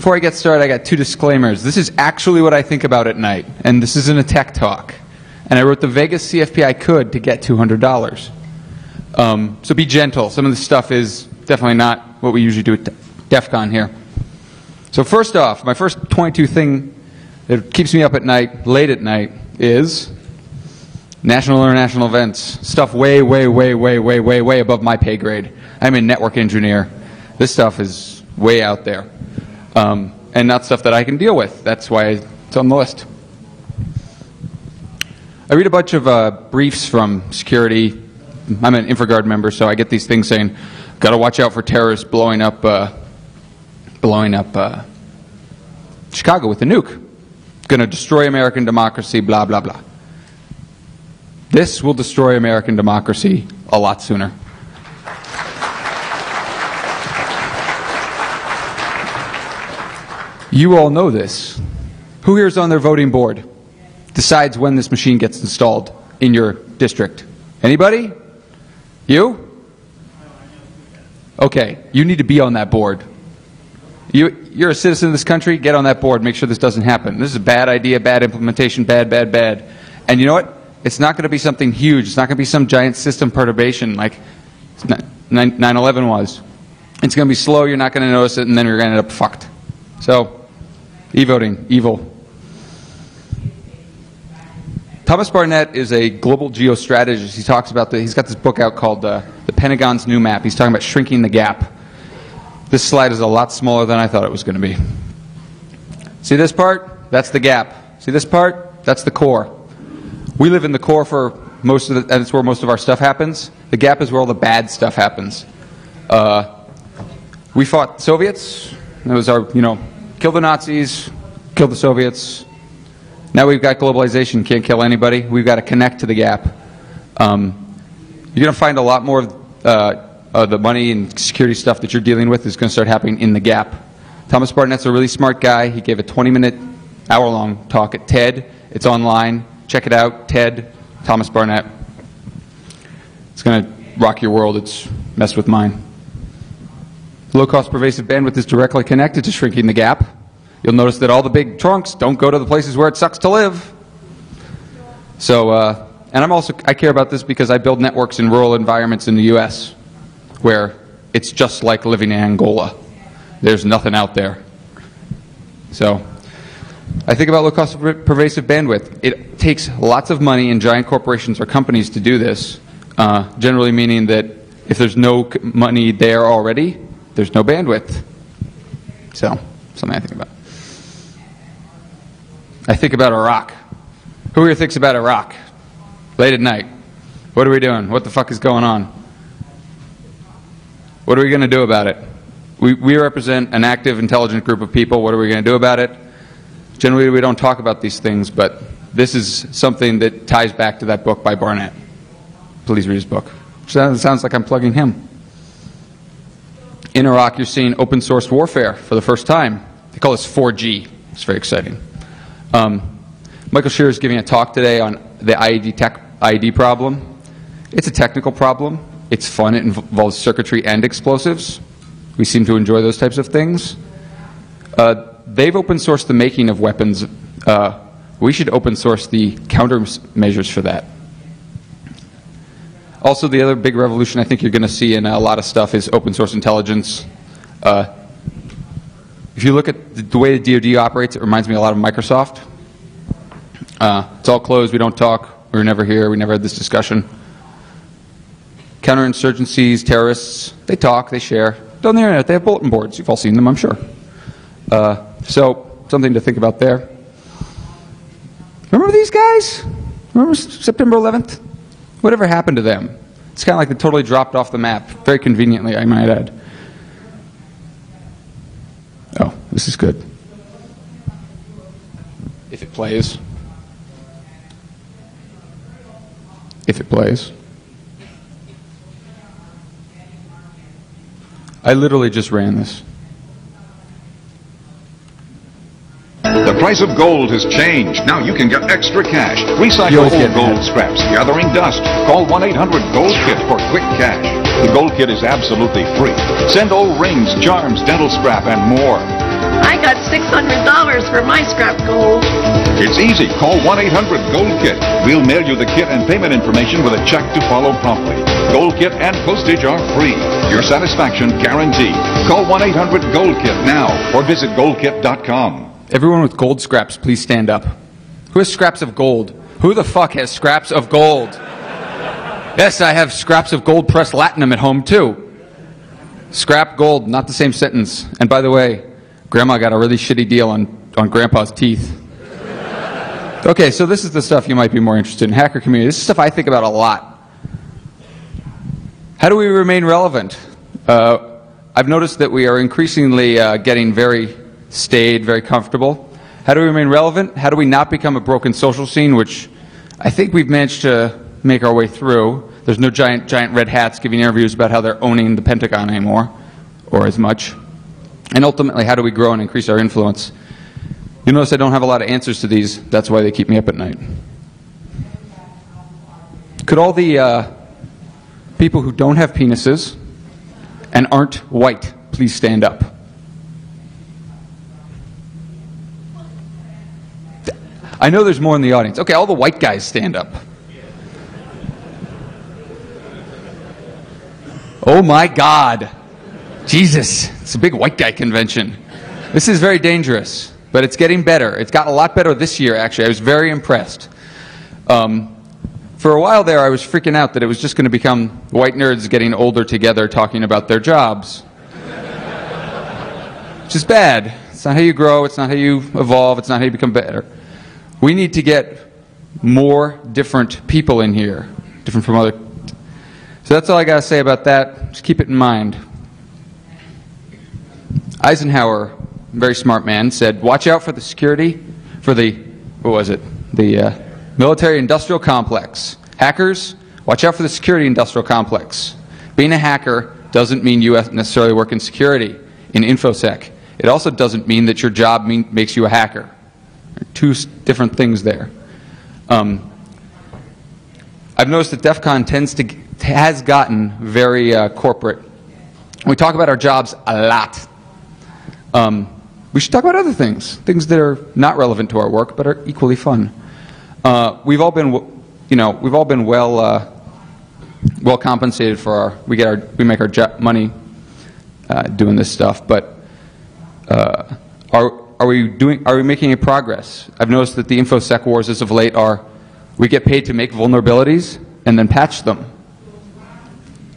Before I get started, I got 2 disclaimers. This is actually what I think about at night, and this isn't a tech talk. And I wrote the vaguest CFP I could to get $200. So be gentle. Some of this stuff is definitely not what we usually do at Defcon here. So first off, my first 22 thing that keeps me up at night, late at night, is national international events. Stuff way above my pay grade. I'm a network engineer. This stuff is way out there. And not stuff that I can deal with. That's why it's on the list. I read a bunch of briefs from security. I'm an InfraGard member, so I get these things saying, got to watch out for terrorists blowing up Chicago with a nuke. Going to destroy American democracy, blah, blah, blah. This will destroy American democracy a lot sooner. You all know this. Who here is on their voting board? Decides when this machine gets installed in your district? Anybody? You? Okay, you need to be on that board. You're a citizen of this country, get on that board, make sure this doesn't happen. This is a bad idea, bad implementation, bad. And you know what? It's not going to be something huge. It's not going to be some giant system perturbation like 9/11 was. It's going to be slow, you're not going to notice it, and then you're going to end up fucked. So, e-voting, evil. Thomas Barnett is a global geostrategist. He talks about he's got this book out called The Pentagon's New Map. He's talking about shrinking the gap. This slide is a lot smaller than I thought it was going to be. See this part? That's the gap. See this part? That's the core. We live in the core for most of the, and it's where most of our stuff happens. The gap is where all the bad stuff happens. We fought the Soviets. That was our, kill the Nazis, kill the Soviets. Now we've got globalization, can't kill anybody. We've got to connect to the gap. You're going to find a lot more of the money and security stuff that you're dealing with is going to start happening in the gap. Thomas Barnett's a really smart guy. He gave a 20-minute, hour-long talk at TED. It's online. Check it out, TED, Thomas Barnett. It's going to rock your world. It's messed with mine. Low-cost pervasive bandwidth is directly connected to shrinking the gap. You'll notice that all the big trunks don't go to the places where it sucks to live. So, and I care about this because I build networks in rural environments in the U.S. where it's just like living in Angola. There's nothing out there. So, I think about low-cost pervasive bandwidth. It takes lots of money in giant corporations or companies to do this, generally meaning that if there's no money there already, there's no bandwidth. So, something I think about. I think about Iraq. Who here thinks about Iraq? Late at night. What are we doing? What the fuck is going on? What are we going to do about it? We represent an active, intelligent group of people. What are we going to do about it? Generally, we don't talk about these things, but this is something that ties back to that book by Barnett. Please read his book. Sounds like I'm plugging him. In Iraq, you're seeing open source warfare for the first time. They call this 4G. It's very exciting. Michael Shearer is giving a talk today on the IED problem. It's a technical problem. It's fun. It involves circuitry and explosives. We seem to enjoy those types of things. They've open sourced the making of weapons. We should open source the countermeasures for that. Also, the other big revolution I think you're going to see in a lot of stuff is open source intelligence. If you look at the way the DoD operates, it reminds me a lot of Microsoft. It's all closed. We don't talk. We're never here. We never had this discussion. Counterinsurgencies, terrorists, they talk, they share. On the internet, they have bulletin boards. You've all seen them, I'm sure. So, something to think about there. Remember these guys? Remember September 11th? Whatever happened to them? It's kind of like they totally dropped off the map, very conveniently, I might add. Oh, this is good. If it plays. If it plays. I literally just ran this. The price of gold has changed. Now you can get extra cash. Recycle old gold scraps, gathering dust. Call 1-800-GOLD-KIT for quick cash. The Gold Kit is absolutely free. Send old rings, charms, dental scrap, and more. I got got $600 for my scrap gold. It's easy. Call 1-800-GOLD-KIT. We'll mail you the kit and payment information with a check to follow promptly. Gold Kit and postage are free. Your satisfaction guaranteed. Call 1-800-GOLD-KIT now or visit goldkit.com. Everyone with gold scraps, please stand up. Who has scraps of gold? Who the fuck has scraps of gold? Yes, I have scraps of gold pressed latinum at home too. Scrap gold, not the same sentence. And by the way, Grandma got a really shitty deal on Grandpa's teeth. Okay, so this is the stuff you might be more interested in. Hacker community. This is stuff I think about a lot. How do we remain relevant? I've noticed that we are increasingly getting very staid, very comfortable. How do we remain relevant? How do we not become a broken social scene, which I think we've managed to make our way through. There's no giant red hats giving interviews about how they're owning the Pentagon anymore, or as much. And ultimately, how do we grow and increase our influence? You notice I don't have a lot of answers to these. That's why they keep me up at night. Could all the people who don't have penises and aren't white please stand up? I know there's more in the audience. Okay, all the white guys stand up. Oh my God. Jesus, it's a big white guy convention. This is very dangerous, but it's getting better. It's got a lot better this year, actually. I was very impressed. For a while there, I was freaking out that it was just going to become white nerds getting older together talking about their jobs. Which is bad. It's not how you grow. It's not how you evolve. It's not how you become better. We need to get more different people in here, different from other. So that's all I got to say about that. Just keep it in mind. Eisenhower, very smart man, said, watch out for the security, for the, what was it, the military-industrial complex. Hackers, watch out for the security-industrial complex. Being a hacker doesn't mean you necessarily work in security, in InfoSec. It also doesn't mean that your job makes you a hacker. There are two different things there. I've noticed that Defcon has gotten very corporate. We talk about our jobs a lot. We should talk about other things, things that are not relevant to our work but are equally fun. We've all been, well compensated for our. We make our money doing this stuff. But are we making any progress? I've noticed that the InfoSec wars as of late are, we get paid to make vulnerabilities and then patch them.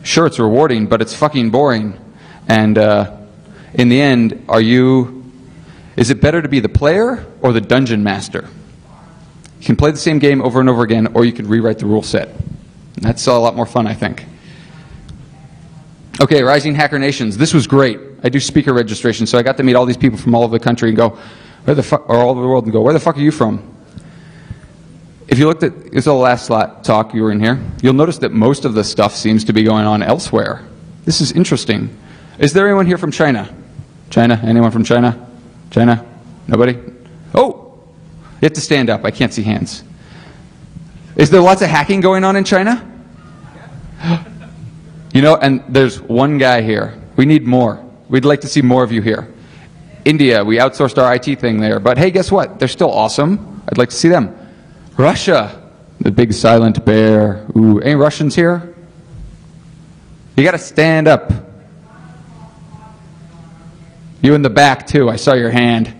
Sure, it's rewarding, but it's fucking boring. And in the end, is it better to be the player or the dungeon master? You can play the same game over and over again, or you could rewrite the rule set. And that's a lot more fun, I think. Okay, Rising Hacker Nations. This was great. I do speaker registration, so I got to meet all these people from all over the country and go, where the fuck, or all over the world, and go, where the fuck are you from? If you looked at, this is the last talk you were in here, you'll notice that most of the stuff seems to be going on elsewhere. This is interesting. Is there anyone here from China? China? Anyone from China? China? Nobody? Oh! You have to stand up. I can't see hands. Is there lots of hacking going on in China? You know, and there's one guy here. We need more. We'd like to see more of you here. India, we outsourced our IT thing there. But hey, guess what? They're still awesome. I'd like to see them. Russia, the big silent bear. Ooh, any Russians here? You got to stand up. You in the back, too. I saw your hand.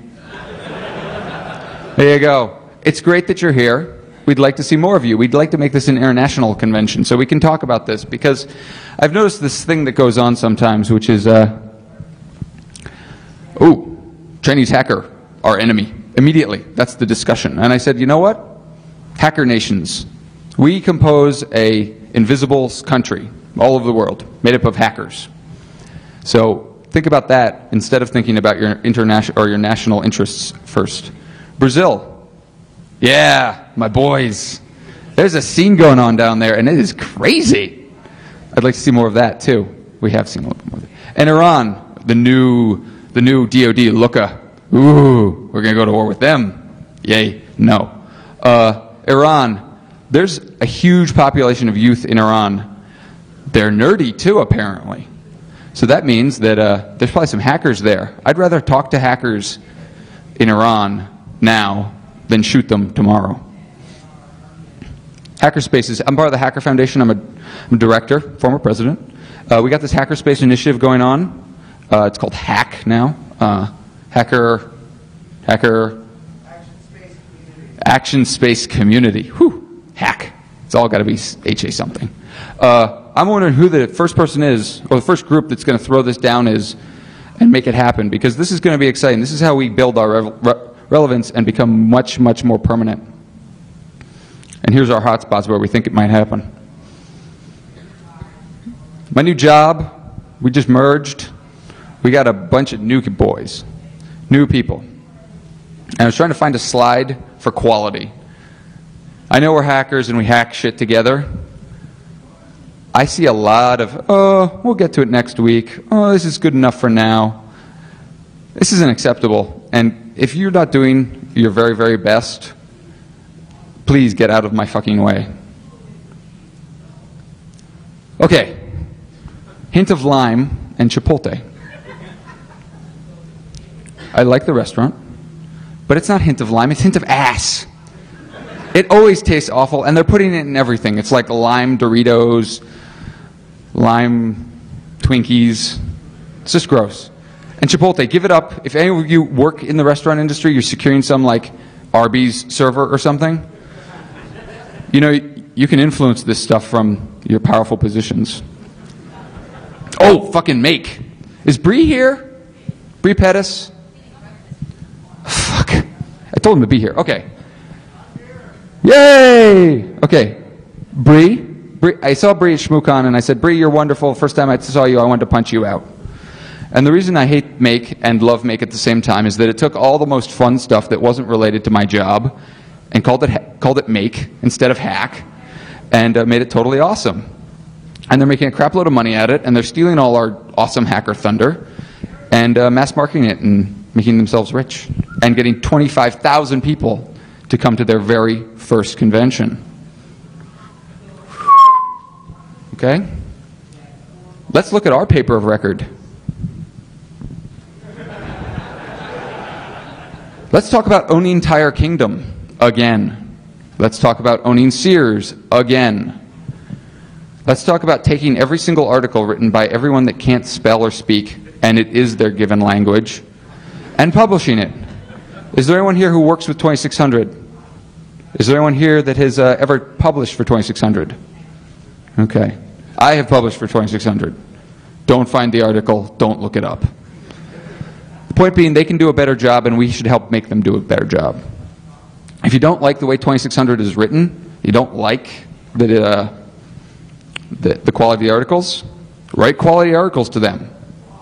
There you go. It's great that you're here. We'd like to see more of you. We'd like to make this an international convention so we can talk about this, because I've noticed this thing that goes on sometimes, which is, Chinese hacker, our enemy. Immediately, that's the discussion. And I said, you know what? Hacker nations. We compose a invisible country all over the world, made up of hackers. So think about that instead of thinking about your international or your national interests first. Brazil. Yeah, my boys. There's a scene going on down there, and it is crazy. I'd like to see more of that, too. We have seen a little bit more of that. And Iran, the new DOD, Luka. Ooh, we're going to go to war with them. Yay, no. Iran, there's a huge population of youth in Iran. They're nerdy, too, apparently. So that means that there's probably some hackers there. I'd rather talk to hackers in Iran now than shoot them tomorrow. Hackerspaces. I'm part of the Hacker Foundation. I'm a director, former president. We got this Hackerspace initiative going on. It's called HACK now. Action Space Community. Whew. Hack. It's all got to be HA something. I'm wondering who the first person is, or the first group that's going to throw this down is, and make it happen, because this is going to be exciting. This is how we build our relevance and become much, much more permanent. And here's our hotspots where we think it might happen. My new job, we just merged. We got a bunch of new boys, new people. And I was trying to find a slide for quality. I know we're hackers and we hack shit together. I see a lot of, oh, we'll get to it next week. Oh, this is good enough for now. This isn't acceptable. And if you're not doing your very, very best, please get out of my fucking way. Okay. Hint of lime and chipotle. I like the restaurant, but it's not hint of lime, it's hint of ass. It always tastes awful, and they're putting it in everything. It's like lime Doritos, lime Twinkies. It's just gross. And Chipotle, give it up. If any of you work in the restaurant industry, you're securing some like Arby's server or something, you know, you can influence this stuff from your powerful positions. Oh, fucking Make. Is Bree here? Bree Pettis? Fuck. I told him to be here. Okay. Yay! Okay. Bree, I saw Bree at ShmooCon and I said, Bree, you're wonderful. First time I saw you, I wanted to punch you out. And the reason I hate Make and love Make at the same time is that it took all the most fun stuff that wasn't related to my job and called it Make instead of Hack, and made it totally awesome. And they're making a crap load of money at it, and they're stealing all our awesome hacker thunder and mass marketing it and making themselves rich and getting 25,000 people to come to their very first convention. Okay? Let's look at our paper of record. Let's talk about owning Tire Kingdom again. Let's talk about owning Sears again. Let's talk about taking every single article written by everyone that can't spell or speak, and it is their given language, and publishing it. Is there anyone here who works with 2600? Is there anyone here that has ever published for 2600? Okay. I have published for 2600. Don't find the article. Don't look it up. The point being, they can do a better job, and we should help make them do a better job. If you don't like the way 2600 is written, you don't like the quality of the articles, write quality articles to them.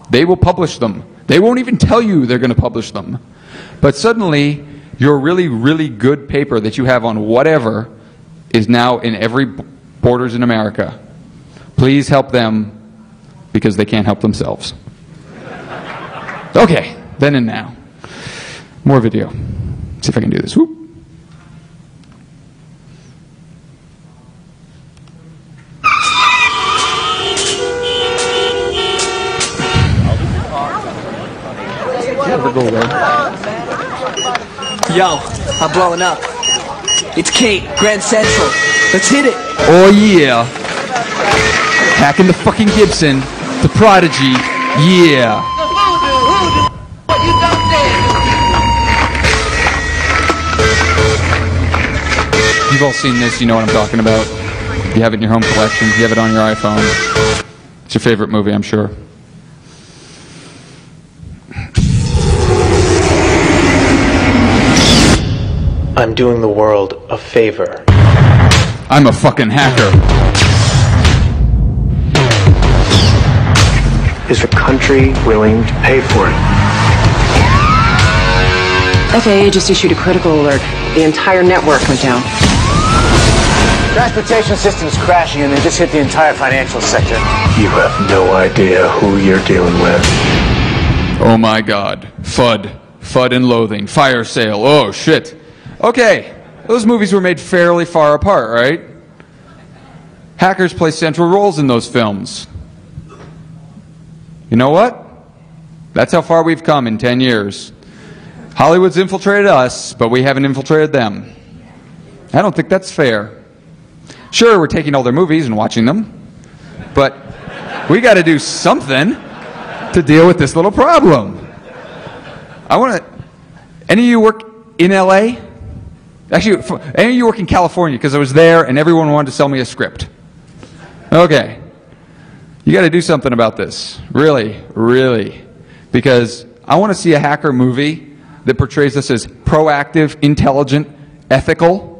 They will publish them. They won't even tell you they're going to publish them. But suddenly, your really, really good paper that you have on whatever is now in every Borders in America. Please help them, because they can't help themselves. Okay, then and now. More video. See if I can do this. Whoop. Yo, I'm blowing up. It's Kate, Grand Central. Let's hit it. Oh yeah. Hacking the fucking Gibson, the Prodigy, yeah. You've all seen this, you know what I'm talking about. You have it in your home collection, you have it on your iPhone. It's your favorite movie, I'm sure. I'm doing the world a favor. I'm a fucking hacker. Is the country willing to pay for it? FAA just issued a critical alert. The entire network went down. Transportation system is crashing and they just hit the entire financial sector. You have no idea who you're dealing with. Oh my God. FUD. FUD and Loathing. Fire Sale. Oh shit. Okay. Those movies were made fairly far apart, right? Hackers play central roles in those films. You know what? That's how far we've come in 10 years. Hollywood's infiltrated us, but we haven't infiltrated them. I don't think that's fair. Sure, we're taking all their movies and watching them, but we got to do something to deal with this little problem. I want to... Any of you work in LA? Actually, any of you work in California? Because I was there and everyone wanted to sell me a script. Okay. You got to do something about this. Really, really. Because I want to see a hacker movie that portrays us as proactive, intelligent, ethical,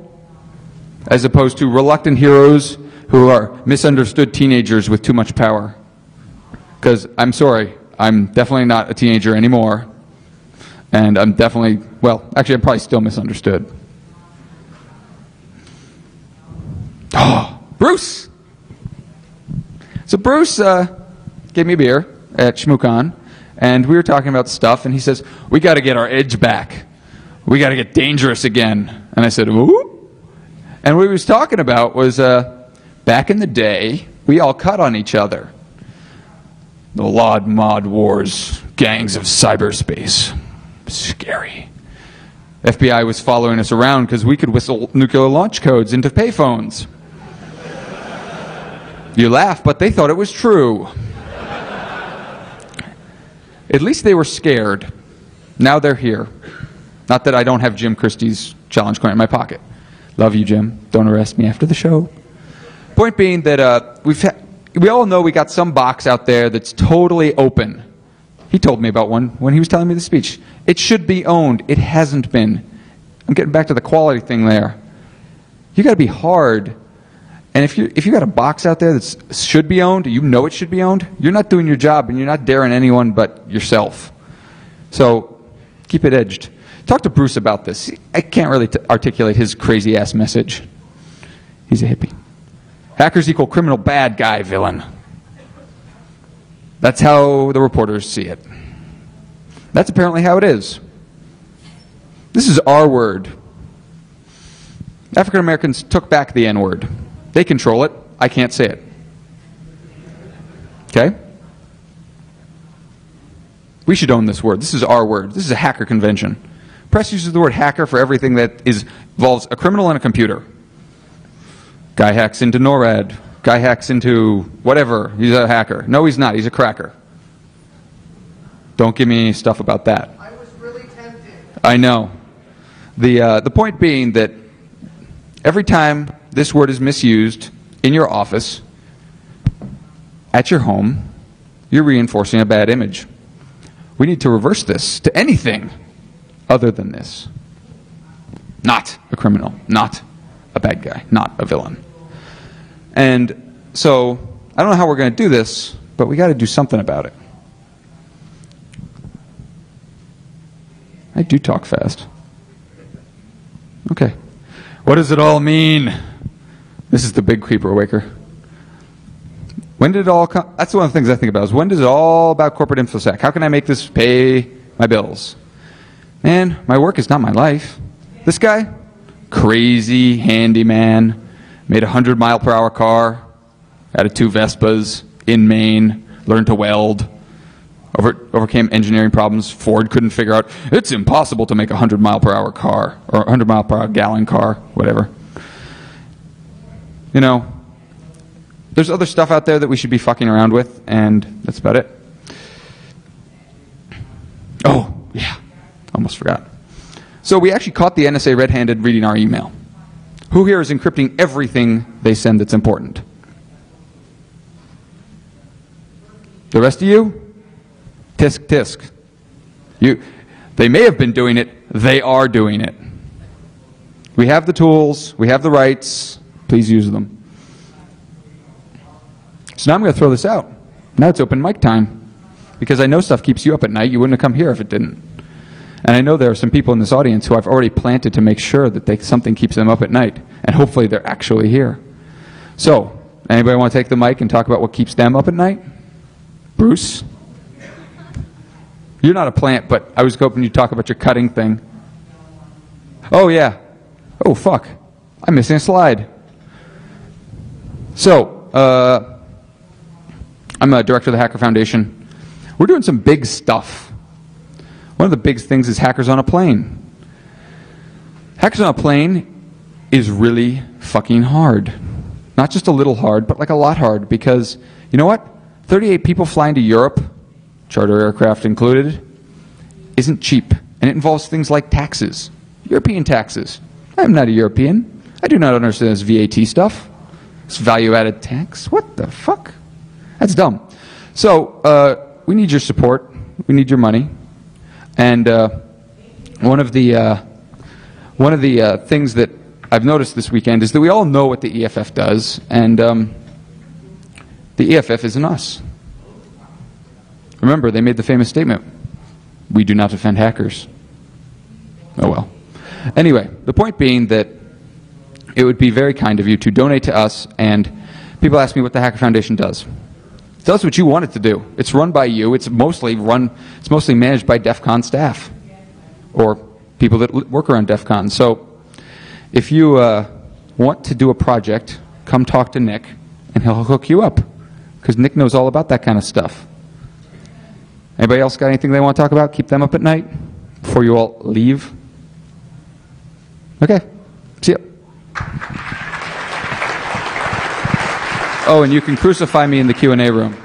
as opposed to reluctant heroes who are misunderstood teenagers with too much power. Because, I'm sorry, I'm definitely not a teenager anymore. And I'm definitely, well, actually I'm probably still misunderstood. Oh, Bruce! So Bruce gave me a beer at ShmooCon, and we were talking about stuff, and he says, we got to get our edge back. We got to get dangerous again. And I said, ooh? And what he was talking about was back in the day, we all cut on each other. The Lod Mod Wars, gangs of cyberspace. Scary. FBI was following us around because we could whistle nuclear launch codes into payphones. You laugh, but they thought it was true. At least they were scared. Now they're here. Not that I don't have Jim Christie's challenge coin in my pocket. Love you, Jim. Don't arrest me after the show. Point being that we all know we got some box out there that's totally open. He told me about one when he was telling me the speech. It should be owned. It hasn't been. I'm getting back to the quality thing there. You got to be hard. And if you got a box out there that should be owned, you know it should be owned, you're not doing your job and you're not daring anyone but yourself. So keep it edged. Talk to Bruce about this. I can't really articulate his crazy ass message. He's a hippie. Hackers equal criminal bad guy villain. That's how the reporters see it. That's apparently how it is. This is our word. African Americans took back the N-word. They control it. I can't say it. Okay? We should own this word. This is our word. This is a hacker convention. Press uses the word hacker for everything that involves a criminal and a computer. Guy hacks into NORAD. Guy hacks into whatever. He's a hacker. No, he's not. He's a cracker. Don't give me any stuff about that. I was really tempted. I know. The point being that every time this word is misused in your office, at your home, you're reinforcing a bad image. We need to reverse this to anything other than this. Not a criminal, not a bad guy, not a villain. And so, I don't know how we're going to do this, but we got to do something about it. I do talk fast. Okay. What does it all mean? This is the big creeper waker. When did it all come? That's one of the things I think about is when does it all about corporate InfoSec? How can I make this pay my bills? Man, my work is not my life. This guy, crazy handyman, made a 100-mile-per-hour car out of 2 Vespas in Maine, learned to weld, overcame engineering problems Ford couldn't figure out. It's impossible to make a 100-mile-per-hour car, or 100-mile-per-hour gallon car, whatever. You know, there's other stuff out there that we should be fucking around with, and that's about it. Oh, yeah, almost forgot. So we actually caught the NSA red-handed reading our email. Who here is encrypting everything they send that's important? The rest of you? Tisk, tisk. They may have been doing it. They are doing it. We have the tools. We have the rights. Please use them. So now I'm going to throw this out. Now it's open mic time. Because I know stuff keeps you up at night. You wouldn't have come here if it didn't. And I know there are some people in this audience who I've already planted to make sure that something keeps them up at night. And hopefully they're actually here. So, anybody want to take the mic and talk about what keeps them up at night? Bruce? You're not a plant, but I was hoping you'd talk about your cutting thing. Oh, yeah. Oh, fuck. I'm missing a slide. So, I'm a director of the Hacker Foundation. We're doing some big stuff. One of the big things is hackers on a plane. Hackers on a plane is really fucking hard. Not just a little hard, but like a lot hard, because you know what? 38 people flying to Europe, charter aircraft included, isn't cheap. And it involves things like taxes, European taxes. I'm not a European. I do not understand this VAT stuff. This value-added tax. What the fuck? That's dumb. So we need your support. We need your money. And one of the things that I've noticed this weekend is that we all know what the EFF does, and the EFF isn't us. Remember, they made the famous statement, "We do not defend hackers." Oh well. Anyway, the point being that it would be very kind of you to donate to us, and people ask me what the Hacker Foundation does. It does what you want it to do. It's run by you. It's mostly managed by Defcon staff or people that work around Defcon. So if you want to do a project, come talk to Nick, and he'll hook you up, because Nick knows all about that kind of stuff. Anybody else got anything they want to talk about? Keep them up at night before you all leave? Okay. See ya. Oh, and you can crucify me in the Q&A room.